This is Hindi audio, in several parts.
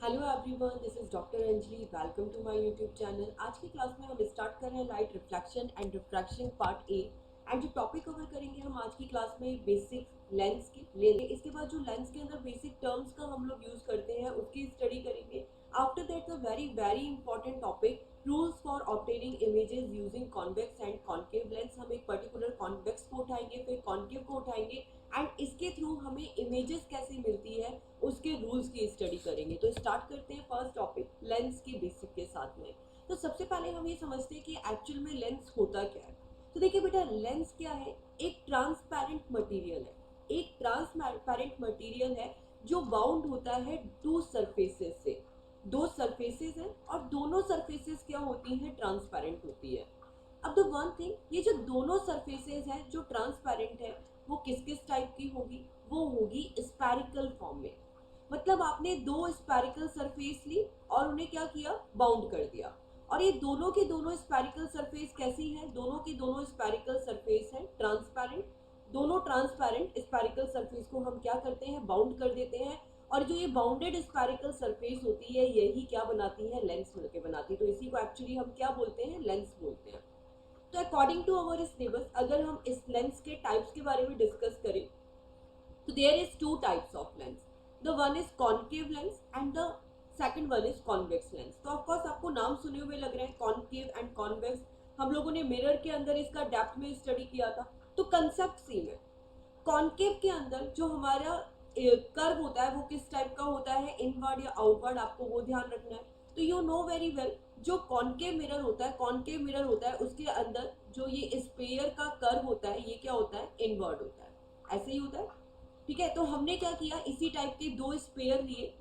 Hello everyone, this is doctor Anjali. Welcome to my YouTube channel. आज की क्लास में हम स्टार्ट कर रहे हैं light reflection and refraction part A. And जो टॉपिक कवर करेंगे हम आज की क्लास में बेसिक लेंस के लेंगे। इसके बाद जो लेंस के अंदर बेसिक टर्म्स का हम लोग यूज करते हैं उसकी स्टडी करेंगे। After that the very very important topic rules for obtaining images using convex and concave lens. हम एक पर्टिकुलर कॉन्वेक्स को उठाएंगे, फिर कॉन्केव को उठाएंगे एंड इसके थ्रू हमें इमेजेस कैसे मिलती है उसके रूल्स की स्टडी करेंगे। तो स्टार्ट करते हैं फर्स्ट टॉपिक लेंस के बेसिक के साथ में। तो सबसे पहले हम ये समझते हैं कि एक्चुअल में लेंस होता क्या है। तो देखिए बेटा, लेंस क्या है? एक ट्रांसपेरेंट मटेरियल है। एक ट्रांसपेरेंट मटेरियल है जो बाउंड होता है टू सरफेसेस से। दो सरफेसेस हैं और दोनों सरफेसेस क्या होती हैं? ट्रांसपेरेंट होती है। अब द वन थिंग, ये जो दोनों सरफेसेस हैं जो ट्रांसपेरेंट है वो किस किस टाइप की होगी? वो होगी स्पैरिकल फॉर्म में। मतलब आपने दो स्पैरिकल सरफेस ली और उन्हें क्या किया? बाउंड कर दिया। और ये दोनों की दोनों स्पैरिकल सरफेस कैसी है? दोनों की दोनों स्पैरिकल सरफेस है ट्रांसपेरेंट। दोनों ट्रांसपेरेंट स्पैरिकल सरफेस को हम क्या करते हैं? बाउंड कर देते हैं। और जो ये बाउंडेड स्पैरिकल सरफेस होती है यही क्या बनाती है? लेंस मिलकर बनाती है। तो इसी को एक्चुअली हम क्या बोलते हैं? लेंस बोलते हैं। तो अकॉर्डिंग टू अवर सिलेबस अगर हम इस लेंस के टाइप्स के बारे में डिस्कस करें तो there is two types of lens. The one is concave lens and the second one is convex lens. तो ऑफकोर्स आपको नाम सुने हुए लग रहे हैं कॉन्केव एंड कॉन्वेक्स। हम लोगों ने मिरर के अंदर इसका डेप्थ में स्टडी किया था। तो कंसेप्ट सेम है। कॉन्केव के अंदर जो हमारा कर्व होता है वो किस टाइप का होता है? इनवर्ड या आउटवर्ड, आपको वो ध्यान रखना है। तो यू नो वेरी वेल, जो कॉन्केव मिरर होता है, कॉन्केव मिरर होता है उसके अंदर जो ये स्पेयर का कर्व होता है ये क्या होता है? इनवर्ड होता है। ऐसे ही होता है। ठीक है, तो हमने क्या किया, इसी टाइप के दो स्पेयर लिए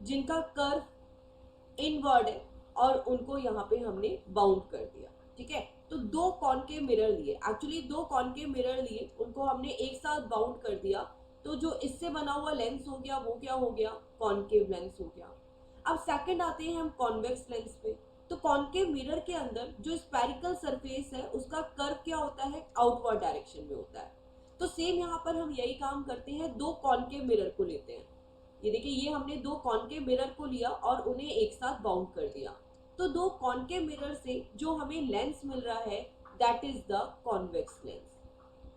जिनका कर्व इनवर्ड है और उनको यहाँ पे हमने बाउंड कर दिया। ठीक है, तो दो कॉन्केव मिरर लिए, एक्चुअली दो कॉन्केव मिरर लिए, उनको हमने एक साथ बाउंड कर दिया। तो जो इससे बना हुआ लेंस हो गया वो क्या हो गया? कॉन्केव लेंस हो गया। अब सेकंड आते हैं हम कॉन्वेक्स लेंस पे। तो कॉन्केव मिरर के अंदर जो स्पेरिकल सरफेस है उसका कर्व क्या होता है? आउटवर्ड डायरेक्शन में होता है। तो सेम यहाँ पर हम यही काम करते हैं, दो कॉन्केव मिरर को लेते हैं। ये देखिए, ये हमने दो कॉन्केव मिरर को लिया और उन्हें एक साथ बाउंड कर दिया। तो दो कॉन्केव मिरर से जो हमें लेंस मिल रहा है that is the convex lens.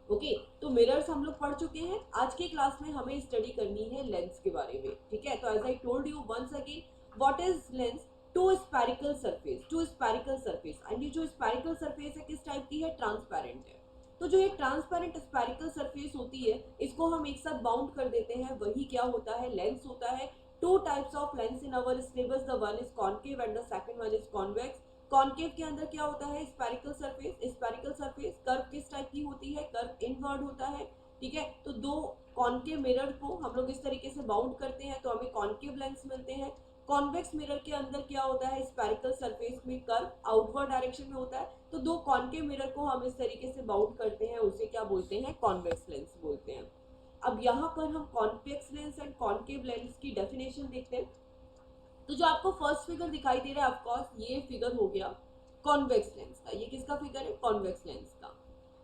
Okay, तो मिरर्स हम लोग पढ़ चुके हैं। आज की क्लास में हमें स्टडी करनी है लेंस के बारे में। ठीक है, तो as I told you once again, what is lens? Two spherical surface, two spherical surface. And ये जो स्पेरिकल सरफेस है किस टाइप की है? ट्रांसपेरेंट है। तो जो ये ट्रांसपेरेंट स्पेरिकल सरफेस होती है इसको हम एक साथ बाउंड कर देते हैं, वही क्या होता है? लेंस होता है। To types of lens in our syllabus, the one is concave and the second one is convex. Concave के अंदर क्या होता है? Spherical surface. Spherical surface curve किस टाइप की होती है? कर्व इनवर्ड होता है। ठीक है, तो दो कॉन्केव मिरर को हम लोग इस तरीके से बाउंड करते हैं तो हमें कॉन्केव लेंस मिलते हैं। कॉन्वेक्स मिरर के अंदर क्या होता है? स्पेरिकल सरफेस में कर्व आउटवर्ड डायरेक्शन में होता है। तो दो कॉन्केव मिरर को हम इस तरीके से बाउंड करते हैं, उसे क्या बोलते हैं? कॉन्वेक्स लेंस बोलते हैं। अब यहाँ पर हम convex lens and concave lens की डेफिनेशन देखते हैं। तो जो आपको फर्स्ट फिगर दिखाई दे रहा है ऑफकोर्स ये फिगर हो गया कॉन्वेक्स लेंस का। ये किसका फिगर है? कॉन्वेक्स लेंस का।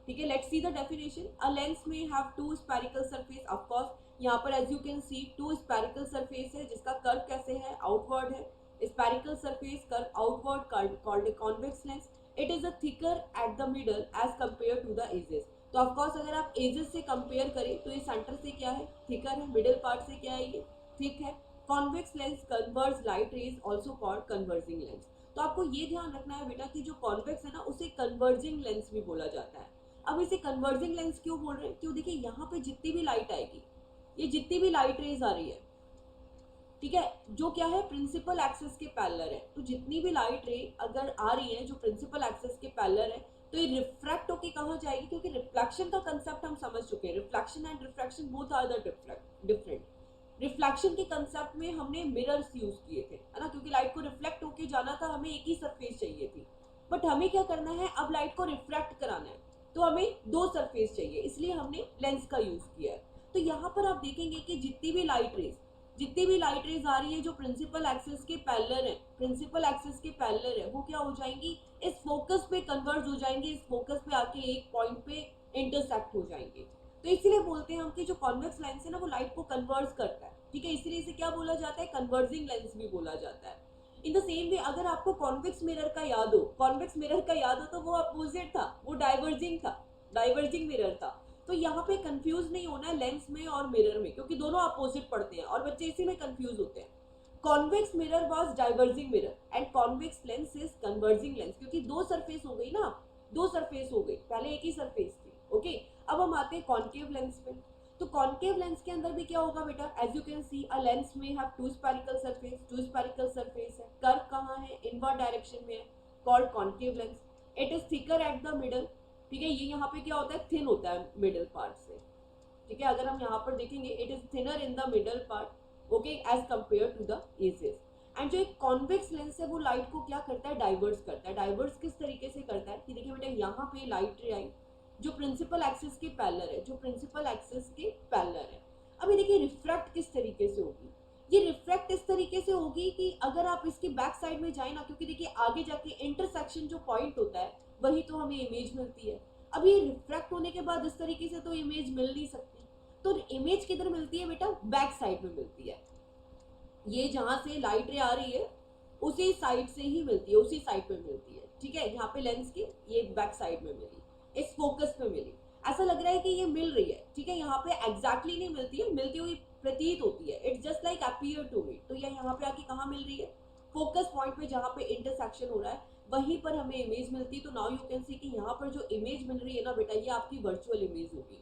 ठीक है, let's see the definition. A lens may have two spherical surface. Of course यहाँ पर as you can see two spherical surface है जिसका कर्व कैसे है? आउटवर्ड है। Spherical surface curve outward called convex lens. It is a thicker at the middle as compare to the edges. तो ऑफ कोर्स अगर आप एजेस से कंपेयर करें तो ये सेंटर से क्या है? थिकर है। मिडिल पार्ट से क्या है? ये थिक है। Convex lens converge light rays also called converging lens. तो आपको ये ध्यान रखना है बेटा कि जो कॉन्वेक्स है ना उसे कन्वर्जिंग लेंस भी बोला जाता है। अब इसे कन्वर्जिंग लेंस क्यों बोल रहे हैं? क्यों, देखिए यहाँ पे जितनी भी लाइट आएगी, ये जितनी भी लाइट रेज आ रही है, ठीक है, जो क्या है? प्रिंसिपल एक्सिस के पैरेलल है। तो जितनी भी लाइट रे अगर आ रही है जो प्रिंसिपल एक्सिस के पैरेलल है तो ये रिफ्रैक्ट होके कहाँ जाएगी? क्योंकि रिफ्लेक्शन का कंसेप्ट हम समझ चुके हैं। Reflection and refraction both are the different. Reflection के कंसेप्ट में हमने मिरर्स यूज किए थे, है ना, क्योंकि लाइट को रिफ्लेक्ट होके जाना था, हमें एक ही सरफेस चाहिए थी। बट हमें क्या करना है? अब लाइट को रिफ्रैक्ट कराना है तो हमें दो सरफेस चाहिए, इसलिए हमने लेंस का यूज किया है। तो यहाँ पर आप देखेंगे कि जितनी भी लाइट रेज आ रही है जो प्रिंसिपल एक्सिस के पैरेलल है, प्रिंसिपल एक्सिस के पैरेलल है, वो क्या हो जाएंगी? इस फोकस पे कन्वर्ज हो जाएंगे, इस फोकस पे आके एक पॉइंट पे इंटरसेक्ट हो जाएंगे। तो इसीलिए बोलते हैं हम कि जो कॉन्वेक्स लेंस है ना वो लाइट को कन्वर्स करता है, ठीक है, इसीलिए इसे क्या बोला जाता है, कन्वर्जिंग लेंस भी बोला जाता है। इन द सेम वे अगर आपको कॉन्वेक्स मिरर का याद हो, कॉन्वेक्स मिरर का याद हो तो वो अपोजिट था, वो डाइवर्जिंग था, डाइवर्जिंग मिरर था। तो यहाँ पे कंफ्यूज नहीं होना है लेंस में और मिरर में, क्योंकि दोनों अपोजिट पड़ते हैं और बच्चे इसी में कंफ्यूज होते हैं। Convex mirror was diverging mirror and convex lens is converging lens, क्योंकि दो सरफेस हो गई ना, दो सरफेस हो गई, पहले एक ही सरफेस थी। ओके, अब हम आते हैं कॉन्केव लेंस में। तो कॉन्केव लेंस के अंदर भी क्या होगा बेटा, as you can see a lens may have two spherical surface, two spherical surface है, कर्व कहाँ है, इनवर्ड डायरेक्शन में है, called concave lens. It is thicker at the middle, ठीक है, ये यहाँ पे क्या होता है, थिन होता है मिडल पार्ट से, ठीक है, अगर हम यहाँ पर देखेंगे it is thinner in the middle part, okay, as compare to the edges. And जो एक कॉन्वेक्स लेंस है वो लाइट को क्या करता है, डाइवर्स करता है। डाइवर्स किस तरीके से करता है कि देखिए बेटा, यहाँ पे लाइट रे आई जो प्रिंसिपल एक्सिस के पैरेलल है, जो प्रिंसिपल एक्सिस के पैरेलल है। अभी देखिए रिफ्रैक्ट किस तरीके से होगी, ये रिफ्रैक्ट इस तरीके से होगी कि अगर आप इसकी बैक साइड में जाए ना, क्योंकि देखिए आगे जाके इंटरसेक्शन जो पॉइंट होता है वही तो हमें इमेज मिलती है। अब ये रिफ्रैक्ट होने के बाद इस तरीके से तो इमेज मिल नहीं सकती, तो इमेज किधर मिलती है बेटा, बैक साइड में मिलती है। ये जहां से लाइट रे आ रही है उसी साइड से ही मिलती है, उसी साइड पे मिलती है, ठीक है, यहाँ पे लेंस की ये बैक साइड में मिली, इस फोकस पे मिली, ऐसा लग रहा है कि ये मिल रही है, ठीक है, यहाँ पे एग्जैक्टली नहीं मिलती है, मिलती हुई प्रतीत होती है, it's just like appear to me. तो ये यहाँ पे आके कहाँ मिल रही है, फोकस पॉइंट पे जहाँ पे इंटरसेक्शन हो रहा है वहीं पर हमें इमेज मिलती है। तो नाउ यू कैन सी कि यहाँ पर जो इमेज मिल रही है ना बेटा, ये आपकी वर्चुअल इमेज होगी।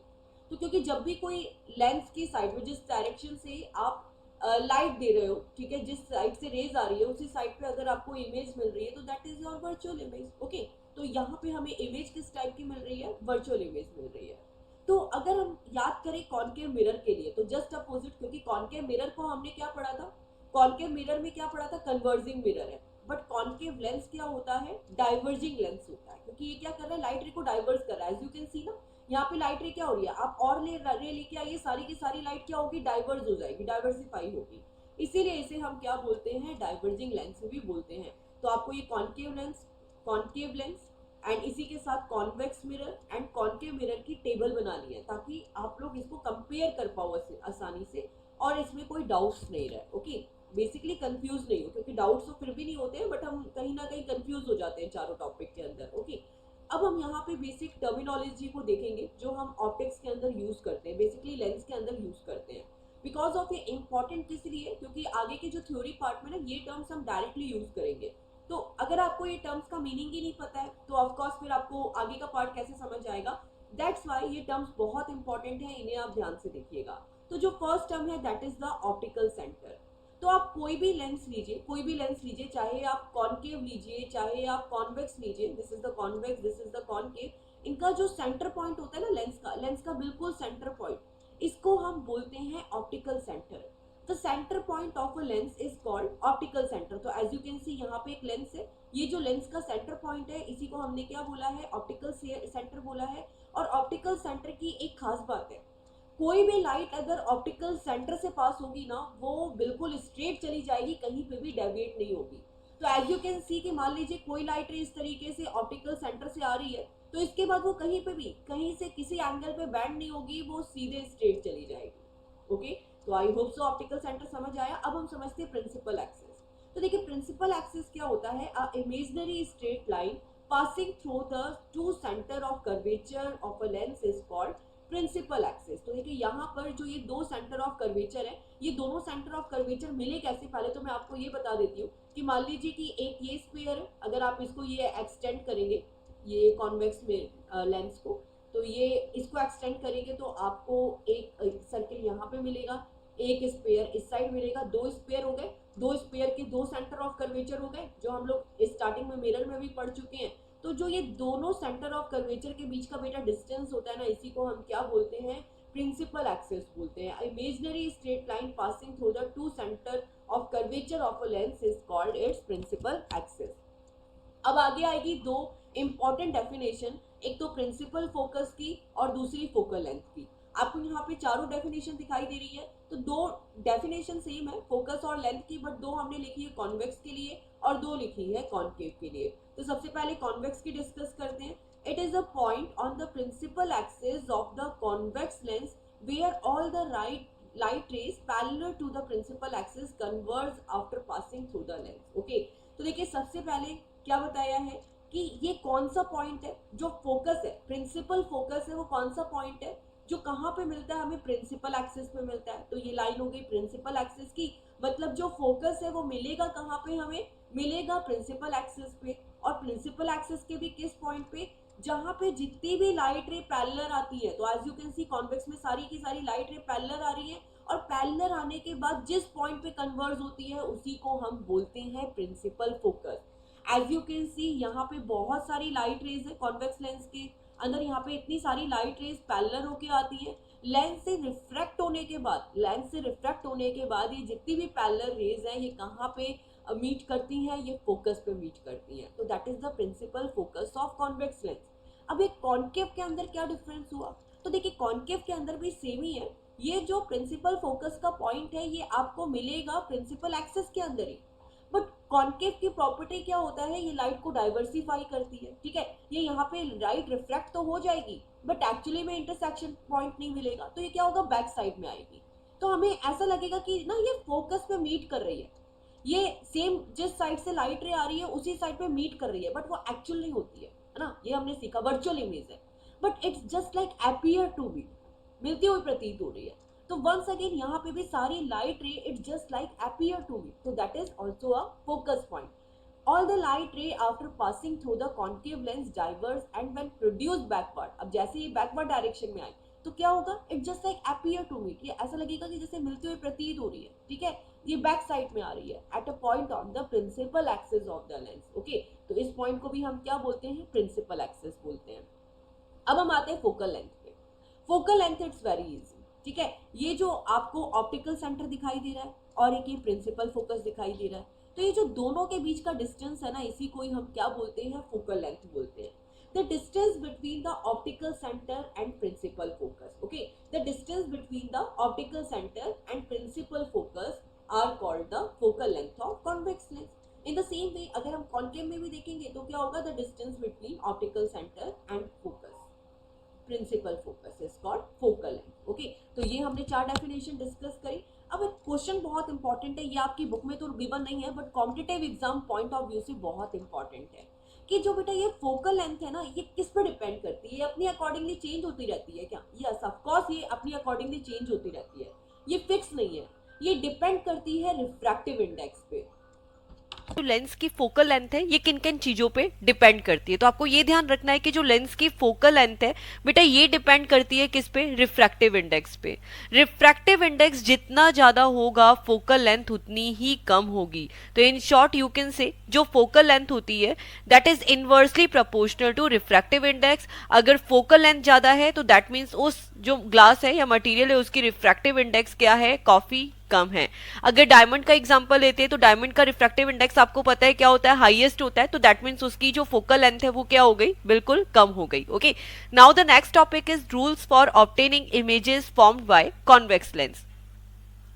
तो क्योंकि जब भी कोई लेंस की साइड में, जिस डायरेक्शन से आप लाइट दे रहे हो, ठीक है, जिस साइड से रेज आ रही है उसी साइड पे अगर आपको इमेज मिल रही है तो that is your virtual image. Okay, तो यहाँ पे हमें इमेज किस टाइप की मिल रही है, वर्चुअल इमेज मिल रही है। तो अगर हम याद करें कॉन्केव मिरर के लिए तो जस्ट अपोजिट, क्योंकि कॉन्केव मिरर को हमने क्या पढ़ा था, कॉन्केव मिरर में क्या पढ़ा था, कन्वर्जिंग मिरर है, बट कॉन्केव लेंस क्या होता है, डाइवर्जिंग लेंस होता है, क्योंकि ये क्या कर रहा है, लाइट रे को डाइवर्स कर रहा है। एज यू कैन सी ना, यहाँ पे लाइट रे क्या हो रही है, आप और रे लेके आइए, सारी की सारी लाइट क्या होगी, डाइवर्स हो जाएगी, डाइवर्सिफाई होगी, इसीलिए इसे हम क्या बोलते हैं, डाइवर्जिंग लेंस भी बोलते हैं। तो आपको ये कॉन्केव लेंस एंड इसी के साथ convex mirror and concave mirror की टेबल बनानी है, ताकि आप लोग इसको कंपेयर कर पाओ आसानी से और इसमें कोई डाउट्स नहीं रहे। ओके, बेसिकली कंफ्यूज नहीं हो, क्योंकि डाउट्स तो फिर भी नहीं होते हैं बट हम कहीं ना कहीं कंफ्यूज हो जाते हैं चारों टॉपिक के अंदर। ओके, अब हम यहाँ पे बेसिक टर्मिनोलॉजी को देखेंगे जो हम ऑप्टिक्स के अंदर यूज करते हैं, बेसिकली लेंस के अंदर यूज करते हैं। बिकॉज ऑफ ये इम्पॉर्टेंट इसलिए क्योंकि आगे के जो थ्योरी पार्ट में ना ये टर्म्स हम डायरेक्टली यूज करेंगे। तो अगर आपको ये टर्म्स का मीनिंग ही नहीं पता है तो ऑफकोर्स फिर आपको आगे का पार्ट कैसे समझ आएगा। दैट्स वाई ये टर्म्स बहुत इंपॉर्टेंट है, इन्हें आप ध्यान से देखिएगा। तो जो फर्स्ट टर्म है that is the optical centre. तो आप कोई भी लेंस लीजिए, कोई भी लेंस लीजिए, चाहे आप कॉन्केव लीजिए चाहे आप कॉन्वेक्स लीजिए, this is the convex, this is the concave, इनका जो सेंटर पॉइंट होता है ना लेंस का बिल्कुल सेंटर पॉइंट, इसको हम बोलते हैं optical centre. The centre point of a lens is called optical centre. तो एज यू कैन सी यहाँ पे एक लेंस है, ये जो लेंस का सेंटर पॉइंट है इसी को हमने क्या बोला है, ऑप्टिकल सेंटर बोला है। और ऑप्टिकल सेंटर की एक खास बात है, कोई भी लाइट अगर ऑप्टिकल सेंटर से पास होगी ना वो बिल्कुल स्ट्रेट चली जाएगी, कहीं पे भी डेविएट नहीं होगी। तो एज यू कैन सी कि मान लीजिए कोई लाइट इस तरीके से ऑप्टिकल सेंटर से आ रही है तो इसके बाद वो कहीं पे भी कहीं से किसी एंगल पे बैंड नहीं होगी, वो सीधे स्ट्रेट चली जाएगी। ओके, तो I hope so optical centre समझ आया। अब हम समझते हैं प्रिंसिपल एक्सिस। तो देखिए प्रिंसिपल एक्सिस क्या होता है, a imaginary straight line passing through the two centre of curvature of a lens is called principal axis. तो देखिए यहाँ पर जो ये दो सेंटर ऑफ कर्वेचर है, ये दोनों सेंटर ऑफ कर्वेचर मिले कैसे, पहले तो मैं आपको ये बता देती हूँ कि मान लीजिए कि एक ये स्फीयर है, अगर आप इसको ये एक्सटेंड करेंगे ये कॉन्वेक्स में लेंस को, तो ये इसको एक्सटेंड करेंगे तो आपको एक सर्किल यहाँ पे मिलेगा, एक स्पेयर इस साइड मिलेगा, दो स्पेयर हो गए, दो स्पेयर के दो सेंटर ऑफ कर्वेचर हो गए जो हम लोग स्टार्टिंग में मिरर में भी पढ़ चुके हैं। तो जो ये दोनों सेंटर ऑफ कर्वेचर के बीच का बेटा डिस्टेंस होता है ना, इसी को हम क्या बोलते हैं, प्रिंसिपल एक्सिस बोलते हैं। Imaginary straight line passing through the two centre of curvature of a lens is called its principal axis. अब आगे आएगी दो इंपॉर्टेंट डेफिनेशन, एक तो प्रिंसिपल फोकस की और दूसरी फोकल लेंथ की। आपको यहाँ पे चारों डेफिनेशन दिखाई दे रही है, तो दो डेफिनेशन सेम है फोकस और लेंथ की, बट दो हमने लिखी है कॉन्वेक्स के लिए और दो लिखी है कॉन्केव के लिए। तो सबसे पहले कॉन्वेक्स की डिस्कस करते हैं। It is a point on the principal axis of the convex lens where all the light rays parallel to the principal axis converge after passing through the lens. Okay, तो देखिए सबसे पहले क्या बताया है कि ये कौन सा पॉइंट है जो फोकस है, प्रिंसिपल फोकस है, वो कौन सा पॉइंट है जो कहाँ पे मिलता है, हमें प्रिंसिपल एक्सिस पे मिलता है। तो ये लाइन हो गई प्रिंसिपल एक्सिस की, मतलब जो फोकस है वो मिलेगा कहाँ पे, हमें मिलेगा प्रिंसिपल एक्सिस पे। और प्रिंसिपल एक्सिस के भी किस पॉइंट पे, जहाँ पे जितनी भी लाइट रे पैरेलल आती है, तो as you can see convex में सारी की सारी लाइट रे पैरेलल आ रही है, और पैरेलल आने के बाद जिस पॉइंट पे कन्वर्ज होती है उसी को हम बोलते हैं principal focus. As you can see यहाँ पे बहुत सारी लाइट रेज है कॉन्वेक्स लेंस के अंदर, यहाँ पे इतनी सारी लाइट रेज पैरेलल होके आती है, लेंस से रिफ्रैक्ट होने के बाद, लेंस से रिफ्रैक्ट होने के बाद ये जितनी भी पैरेलल रेज है ये कहाँ पे मीट करती हैं, ये फोकस पे मीट करती हैं। तो that is the principal focus of convex lens. अब एक कॉन्केव के अंदर क्या डिफरेंस हुआ, तो देखिए कॉन्केव के अंदर भी सेम ही है, ये जो प्रिंसिपल फोकस का पॉइंट है ये आपको मिलेगा प्रिंसिपल एक्सिस के अंदर ही, बट कॉन्केव की प्रॉपर्टी क्या होता है, ये लाइट को डाइवर्सिफाई करती है, ठीक है, ये यहाँ पे लाइट रिफ्रैक्ट तो हो जाएगी बट एक्चुअली में इंटरसेक्शन पॉइंट नहीं मिलेगा, तो ये क्या होगा, बैक साइड में आएगी। तो हमें ऐसा लगेगा कि ना ये फोकस पे मीट कर रही है, ये सेम जिस साइड से लाइट रे आ रही है उसी साइड पे मीट कर रही है, बट वो एक्चुअल नहीं होती है ना, ये हमने सीखा वर्चुअल इमेज है, but it's just like appear to be, मिलती हुई प्रतीत हो रही है। तो वंस अगेन यहाँ पे भी सारी light ray it's just like appear to be, तो that is also a focus point. All the light ray after passing through the concave lens diverge and when produced backward, अब जैसे ये backward डायरेक्शन में आए तो क्या होगा, it just like appear to me, ये ऐसा लगेगा कि जैसे मिलते हुए प्रतीत हो रही है, ठीक है, ये बैक साइड में आ रही है at a point on the principal axis of the lens. Okay, तो इस पॉइंट को भी हम क्या बोलते हैं, प्रिंसिपल एक्सिस बोलते हैं। अब हम आते हैं फोकल लेंथ पे। Focal length it's very easy, ठीक है, ये जो आपको ऑप्टिकल सेंटर दिखाई दे रहा है और एक ये प्रिंसिपल फोकस दिखाई दे रहा है, तो ये जो दोनों के बीच का डिस्टेंस है ना, इसी को ही हम क्या बोलते हैं, फोकल लेंथ बोलते हैं। The distance between the optical centre and principal focus, okay, the distance between the optical centre and principal focus are called the focal length of convex lens. In the same way अगर हम कॉन्केव में भी देखेंगे तो क्या होगा, the distance between optical centre and focus, principal focus is called focal length. Okay, तो ये हमने 4 डेफिनेशन डिस्कस करी। अब एक क्वेश्चन बहुत इंपॉर्टेंट है, ये आपकी बुक में तो गिवन नहीं है but competitive exam point of view से बहुत इंपॉर्टेंट है कि जो बेटा ये फोकल लेंथ है ना, ये किस पर डिपेंड करती है, ये अपनी अकॉर्डिंगली चेंज होती रहती है क्या, यस ऑफ कोर्स ये अपनी अकॉर्डिंगली चेंज होती रहती है, ये फिक्स नहीं है, ये डिपेंड करती है रिफ्रैक्टिव इंडेक्स पे। जो लेंस की फोकल लेंथ है ये किन किन चीजों पे डिपेंड करती है, तो आपको ये ध्यान रखना है कि जो लेंस की फोकल लेंथ है बेटा ये डिपेंड करती है किस पे, रिफ्रैक्टिव इंडेक्स पे। रिफ्रैक्टिव इंडेक्स जितना ज्यादा होगा फोकल लेंथ उतनी ही कम होगी। तो in short you can say जो फोकल लेंथ होती है that is inversely proportional to refractive index. अगर फोकल लेंथ ज्यादा है तो दैट मीन्स उस जो ग्लास है या मटेरियल है उसकी रिफ्रैक्टिव इंडेक्स क्या है, काफी कम है। अगर डायमंड का एग्जांपल लेते हैं तो डायमंड का रिफ्रैक्टिव इंडेक्स आपको पता है क्या होता है, हाईएस्ट होता है, तो दैट मीन्स उसकी जो फोकल लेंथ है वो क्या हो गई, बिल्कुल कम हो गई। Okay, now the next topic is rules for obtaining images formed by convex lens.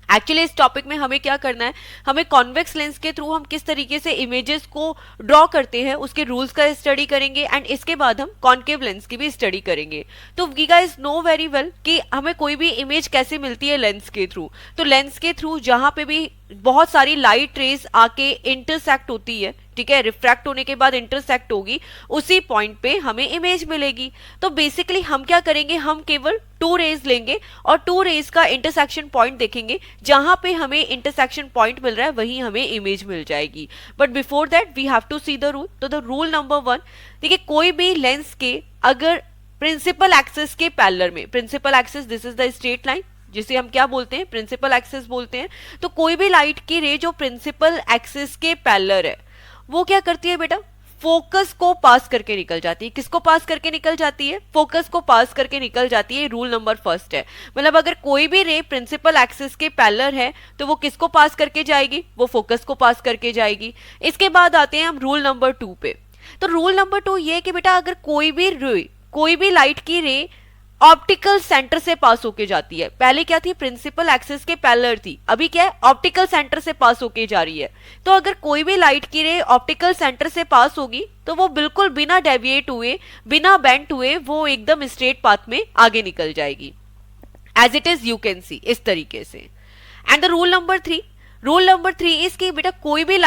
Actually इस टॉपिक में हमें क्या करना है, हमें कॉन्वेक्स लेंस के थ्रू हम किस तरीके से इमेजेस को ड्रॉ करते हैं उसके रूल्स का स्टडी करेंगे एंड इसके बाद हम कॉन्केव लेंस की भी स्टडी करेंगे। तो we guys know very well कि हमें कोई भी इमेज कैसे मिलती है लेंस के थ्रू। तो लेंस के थ्रू जहां पे भी बहुत सारी लाइट रेज आके इंटरसेक्ट होती है, ठीक है, रिफ्रैक्ट होने के बाद इंटरसेक्ट होगी, उसी पॉइंट पे हमें इमेज मिलेगी। तो बेसिकली हम क्या करेंगे, हम केवल 2 रेज लेंगे और 2 रेज का इंटरसेक्शन पॉइंट देखेंगे, जहां पे हमें इंटरसेक्शन पॉइंट मिल रहा है वहीं हमें इमेज मिल जाएगी। But before that we have to see the rule. तो द रूल नंबर 1, देखिए कोई भी लेंस के अगर प्रिंसिपल एक्सिस के पैरेलल में, principal axis this is the straight line जिसे हम क्या बोलते हैं, प्रिंसिपल एक्सिस बोलते हैं। तो कोई भी लाइट की रे जो प्रिंसिपल एक्सिस के पैरेलल है वो क्या करती है बेटा, फोकस को पास करके निकल जाती है। किसको पास करके निकल जाती है, फोकस को पास करके निकल जाती है। रूल नंबर 1 है, मतलब अगर कोई भी रे प्रिंसिपल एक्सिस के पैरेलल है तो वो किसको पास करके जाएगी, वो फोकस को पास करके जाएगी। इसके बाद आते हैं हम रूल नंबर 2 पे। तो रूल नंबर 2 ये है कि बेटा अगर कोई भी लाइट की रे ऑप्टिकल सेंटर से पास होके जाती है। पहले क्या थी, प्रिंसिपल एक्सिस के पैरेलल थी, अभी क्या है, ऑप्टिकल सेंटर से पास होके जा रही है। तो अगर कोई भी लाइट की रे ऑप्टिकल सेंटर से पास होगी तो वो बिल्कुल बिना डेविएट हुए, बिना बेंट हुए, वो एकदम स्ट्रेट पाथ में आगे निकल जाएगी, as it is you can see, इस तरीके से। And the rule number three is कि बेटा कोई भी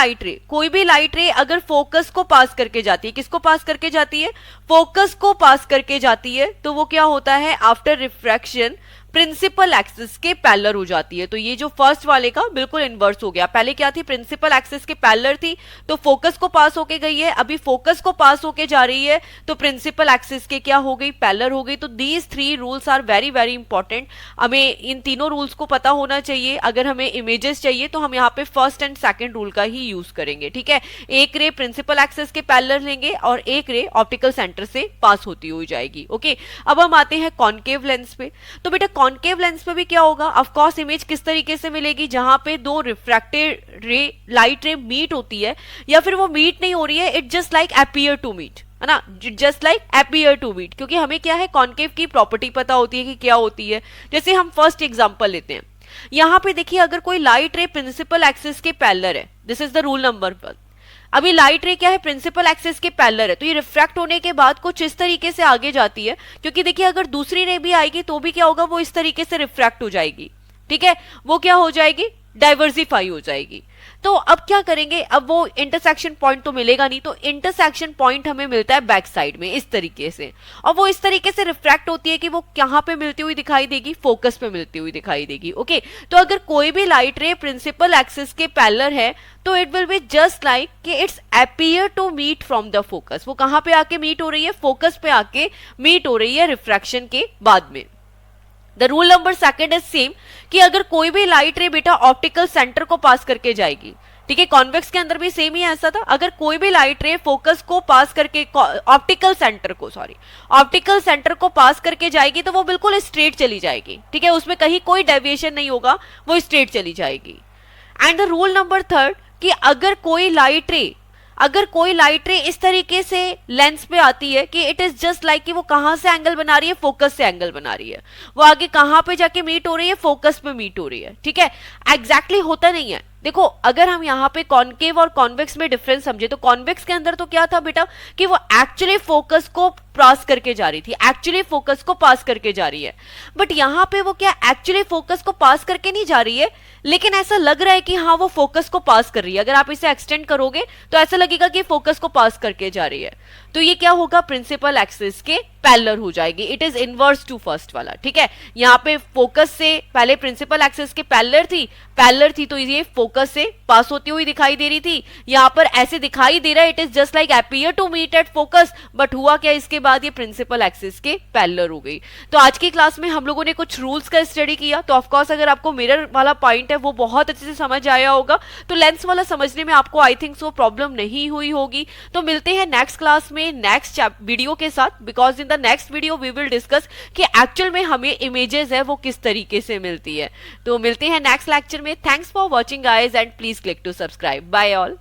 लाइट रे अगर फोकस को पास करके जाती है, किसको पास करके जाती है, फोकस को पास करके जाती है, तो वो क्या होता है, आफ्टर रिफ्रैक्शन प्रिंसिपल एक्सिस के पैरेलल हो जाती है। तो ये जो फर्स्ट वाले का बिल्कुल इनवर्स हो गया। पहले क्या थी, प्रिंसिपल एक्सिस के पैरेलल थी, तो फोकस को पास होके गई है, अभी फोकस को पास होके जा रही है तो प्रिंसिपल एक्सिस के क्या हो गई, पैरेलल हो गई। तो these three rules are very very important. हमें इन तीनों रूल्स को पता होना चाहिए। अगर हमें इमेजेस चाहिए तो हम यहाँ पे फर्स्ट एंड सेकंड रूल का ही यूज करेंगे, ठीक है। एक रे प्रिंसिपल एक्सिस के पैरेलल लेंगे और एक रे ऑप्टिकल सेंटर से पास होती हुई जाएगी। ओके, अब हम आते हैं कॉनकेव लेंस पे। तो बेटा कॉनकेव लेंस पे भी क्या होगा, ऑफ कोर्स इमेज किस तरीके से मिलेगी, जहां पे दो रिफ्रैक्टेड रे लाइट रे मीट होती है, या फिर वो मीट नहीं हो रही है, it just like appear to meet, है ना, just like appear to meet. क्योंकि हमें क्या है, कॉनकेव की प्रॉपर्टी पता होती है कि क्या होती है। जैसे हम फर्स्ट एग्जांपल लेते हैं, यहां पे देखिए अगर कोई लाइट रे प्रिंसिपल एक्सिस के पैरेलल है, this is the rule number 1। अभी लाइट रे क्या है, प्रिंसिपल एक्सिस के पैरेलल है, तो ये रिफ्रैक्ट होने के बाद कुछ इस तरीके से आगे जाती है। क्योंकि देखिए अगर दूसरी रे भी आएगी तो भी क्या होगा, वो इस तरीके से रिफ्रैक्ट हो जाएगी, ठीक है, वो क्या हो जाएगी, डाइवर्सिफाई हो जाएगी। तो अब क्या करेंगे, अब वो इंटरसेक्शन पॉइंट तो मिलेगा नहीं, तो इंटरसेक्शन पॉइंट हमें मिलता है बैक साइड में इस तरीके से, और वो इस तरीके से रिफ्रैक्ट होती है कि वो कहां पे मिलती हुई दिखाई देगी, फोकस पे मिलती हुई दिखाई देगी। ओके, तो अगर कोई भी लाइट रे प्रिंसिपल एक्सिस के पैरेलल है तो it will be just like कि it's appear to meet from the focus. वो कहां पे आके मीट हो रही है, फोकस पे आके मीट हो रही है रिफ्रैक्शन के बाद में। The rule number second is same कि अगर कोई भी लाइट रे बेटा ऑप्टिकल सेंटर को पास करके जाएगी, ठीक है, कॉन्वेक्स के अंदर भी सेम ही ऐसा था। अगर कोई भी लाइट रे फोकस को पास करके ऑप्टिकल सेंटर को पास करके जाएगी तो वो बिल्कुल स्ट्रेट चली जाएगी, ठीक है, उसमें कहीं कोई डेविएशन नहीं होगा, वो स्ट्रेट चली जाएगी। And the rule number third कि अगर कोई लाइट रे इस तरीके से लेंस पे आती है कि इट इज जस्ट लाइक कि वो कहां से एंगल बना रही है, फोकस से एंगल बना रही है, वो आगे कहां पे जाके मीट हो रही है, फोकस पे मीट हो रही है, ठीक है। एग्जैक्टली होता नहीं है। देखो अगर हम यहाँ पे कॉनकेव और कॉन्वेक्स में डिफरेंस समझे तो कॉन्वेक्स के अंदर तो क्या था बेटा कि वो एक्चुअली फोकस को पास करके जा रही है, बट यहाँ पे वो क्या एक्चुअली फोकस को पास करके नहीं जा रही है, लेकिन ऐसा लग रहा है कि हाँ वो फोकस को पास कर रही है। अगर आप इसे एक्सटेंड करोगे तो ऐसा लगेगा कि फोकस को पास करके जा रही है, तो ये क्या होगा, प्रिंसिपल एक्सिस के पैरेलल हो जाएगी, it is inverse two first वाला, ठीक है। यहाँ पे फोकस से पहले प्रिंसिपल एक्सिस के पैरेलल थी तो ये फोकस से पास होती हुई दिखाई दे रही थी, यहाँ पर ऐसे दिखाई दे रहा है, it is just like appear to meet at focus, but हुआ क्या, इसके बाद ये प्रिंसिपल एक्सिस के पैरेलल हो गई। तो आज की क्लास में हम लोगों ने कुछ रूल्स का स्टडी किया। तो ऑफकोर्स अगर आपको मिरर वाला पॉइंट है वो बहुत अच्छे से समझ आया होगा, तो लेंस वाला समझने में आपको आई थिंक सो प्रॉब्लम नहीं हुई होगी। तो मिलते हैं नेक्स्ट क्लास में नेक्स्ट वीडियो के साथ, because in the next video we will discuss कि एक्चुअल में हमें इमेजेस है वो किस तरीके से मिलती है। तो मिलते हैं नेक्स्ट लेक्चर में। Thanks for watching guys and please click to subscribe. Bye all.